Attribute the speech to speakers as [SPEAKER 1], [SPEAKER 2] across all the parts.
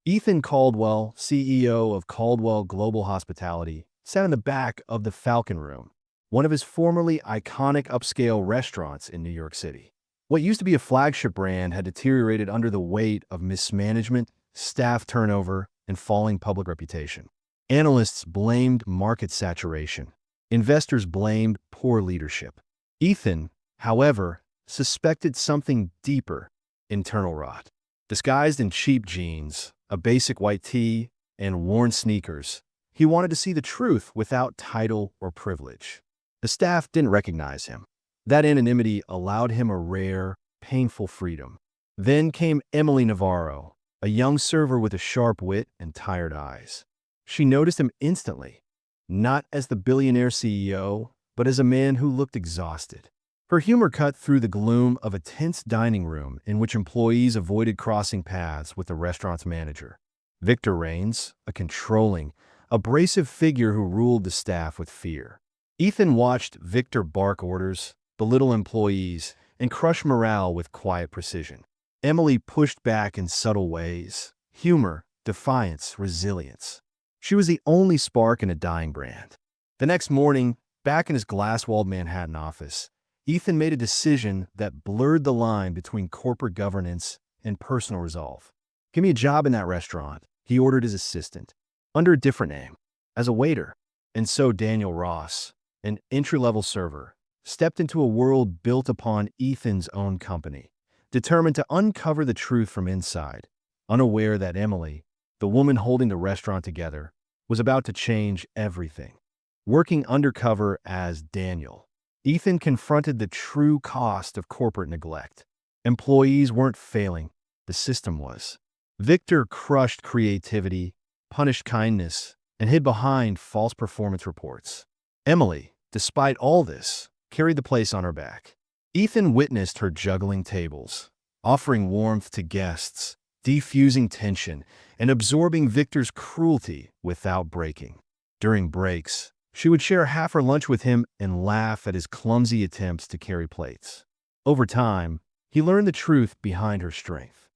[SPEAKER 1] Ethan Caldwell, CEO of Caldwell Global Hospitality, sat in the back of the Falcon Room, one of his formerly iconic upscale restaurants in New York City. What used to be a flagship brand had deteriorated under the weight of mismanagement, staff turnover, and falling public reputation. Analysts blamed market saturation. Investors blamed poor leadership. Ethan, however, suspected something deeper: internal rot. Disguised in cheap jeans, a basic white tee, and worn sneakers, he wanted to see the truth without title or privilege. The staff didn't recognize him. That anonymity allowed him a rare, painful freedom. Then came Emily Navarro, a young server with a sharp wit and tired eyes. She noticed him instantly, not as the billionaire CEO, but as a man who looked exhausted. Her humor cut through the gloom of a tense dining room in which employees avoided crossing paths with the restaurant's manager. Victor Raines, a controlling, abrasive figure who ruled the staff with fear. Ethan watched Victor bark orders, belittle employees, and crush morale with quiet precision. Emily pushed back in subtle ways: humor, defiance, resilience. She was the only spark in a dying brand. The next morning, back in his glass-walled Manhattan office, Ethan made a decision that blurred the line between corporate governance and personal resolve. "Give me a job in that restaurant," he ordered his assistant, under a different name, as a waiter. And so Daniel Ross, an entry-level server, stepped into a world built upon Ethan's own company, determined to uncover the truth from inside, unaware that Emily, the woman holding the restaurant together, was about to change everything. Working undercover as Daniel, Ethan confronted the true cost of corporate neglect. Employees weren't failing, the system was. Victor crushed creativity, punished kindness, and hid behind false performance reports. Emily, despite all this, carried the place on her back. Ethan witnessed her juggling tables, offering warmth to guests, defusing tension, and absorbing Victor's cruelty without breaking. During breaks, she would share half her lunch with him and laugh at his clumsy attempts to carry plates. Over time, he learned the truth behind her strength.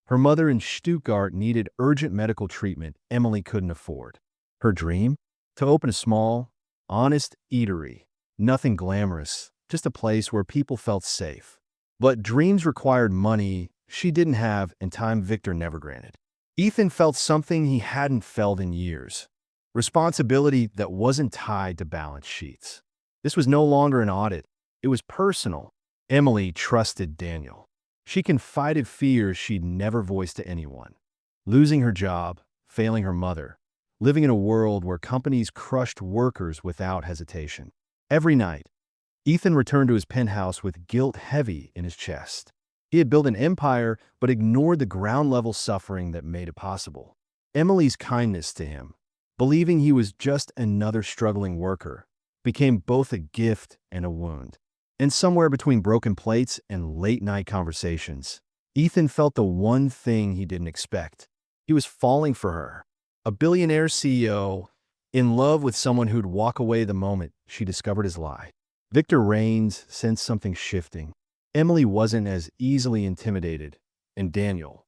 [SPEAKER 1] Her mother in Stuttgart needed urgent medical treatment Emily couldn't afford. Her dream? To open a small, honest eatery. Nothing glamorous, just a place where people felt safe. But dreams required money she didn't have, and time Victor never granted. Ethan felt something he hadn't felt in years: responsibility that wasn't tied to balance sheets. This was no longer an audit. It was personal. Emily trusted Daniel. She confided fears she'd never voiced to anyone: losing her job, failing her mother, living in a world where companies crushed workers without hesitation. Every night, Ethan returned to his penthouse with guilt heavy in his chest. He had built an empire but ignored the ground-level suffering that made it possible. Emily's kindness to him, believing he was just another struggling worker, became both a gift and a wound. And somewhere between broken plates and late-night conversations, Ethan felt the one thing he didn't expect. He was falling for her. A billionaire CEO, in love with someone who'd walk away the moment she discovered his lie. Victor Raines sensed something shifting. Emily wasn't as easily intimidated, and Daniel,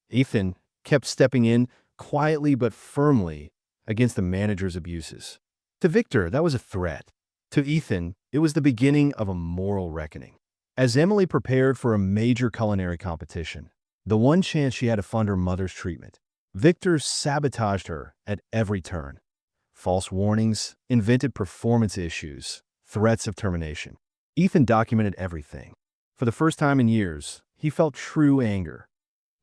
[SPEAKER 1] Ethan, kept stepping in quietly but firmly against the manager's abuses. To Victor, that was a threat. To Ethan, it was the beginning of a moral reckoning. As Emily prepared for a major culinary competition, the one chance she had to fund her mother's treatment, Victor sabotaged her at every turn. False warnings, invented performance issues, threats of termination. Ethan documented everything. For the first time in years, he felt true anger.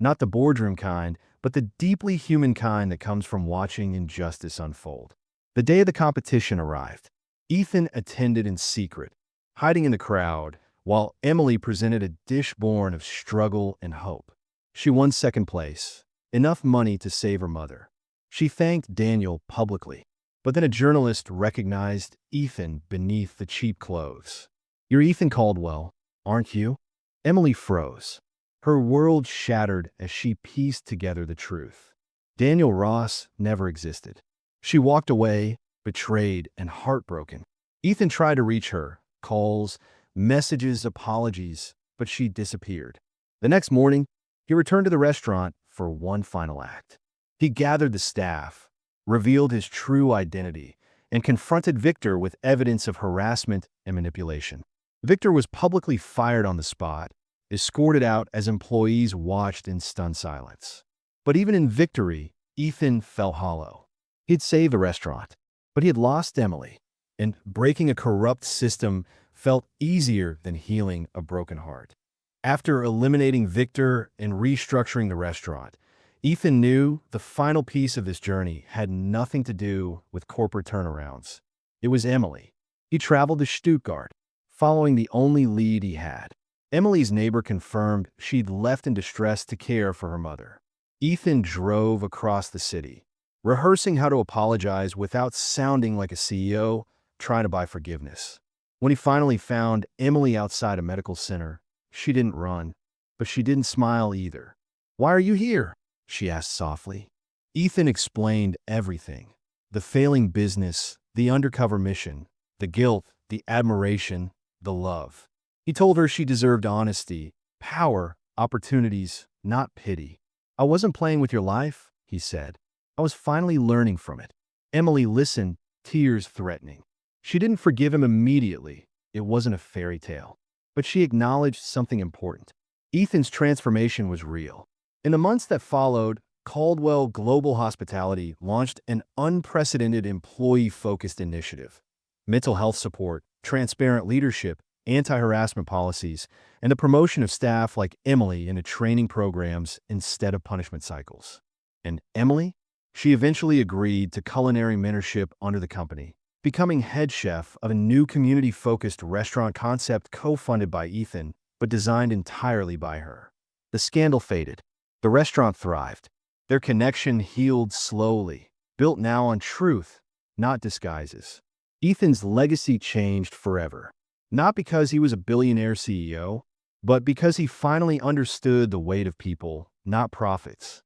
[SPEAKER 1] Not the boardroom kind, but the deeply human kind that comes from watching injustice unfold. The day of the competition arrived. Ethan attended in secret, hiding in the crowd, while Emily presented a dish born of struggle and hope. She won second place, enough money to save her mother. She thanked Daniel publicly, but then a journalist recognized Ethan beneath the cheap clothes. "You're Ethan Caldwell, aren't you?" Emily froze. Her world shattered as she pieced together the truth. Daniel Ross never existed. She walked away, betrayed and heartbroken. Ethan tried to reach her, calls, messages, apologies, but she disappeared. The next morning, he returned to the restaurant for one final act. He gathered the staff, revealed his true identity, and confronted Victor with evidence of harassment and manipulation. Victor was publicly fired on the spot, escorted out as employees watched in stunned silence. But even in victory, Ethan felt hollow. He'd saved the restaurant, but he had lost Emily, and breaking a corrupt system felt easier than healing a broken heart. After eliminating Victor and restructuring the restaurant, Ethan knew the final piece of this journey had nothing to do with corporate turnarounds. It was Emily. He traveled to Stuttgart, following the only lead he had. Emily's neighbor confirmed she'd left in distress to care for her mother. Ethan drove across the city, rehearsing how to apologize without sounding like a CEO trying to buy forgiveness. When he finally found Emily outside a medical center, she didn't run, but she didn't smile either. "Why are you here?" she asked softly. Ethan explained everything: the failing business, the undercover mission, the guilt, the admiration, the love. He told her she deserved honesty, power, opportunities, not pity. "I wasn't playing with your life," he said. "I was finally learning from it." Emily listened, tears threatening. She didn't forgive him immediately. It wasn't a fairy tale. But she acknowledged something important. Ethan's transformation was real. In the months that followed, Caldwell Global Hospitality launched an unprecedented employee-focused initiative. Mental health support, transparent leadership, anti-harassment policies, and the promotion of staff like Emily into training programs instead of punishment cycles. And Emily? She eventually agreed to culinary mentorship under the company, becoming head chef of a new community-focused restaurant concept co-funded by Ethan, but designed entirely by her. The scandal faded. The restaurant thrived. Their connection healed slowly, built now on truth, not disguises. Ethan's legacy changed forever, not because he was a billionaire CEO, but because he finally understood the weight of people, not profits.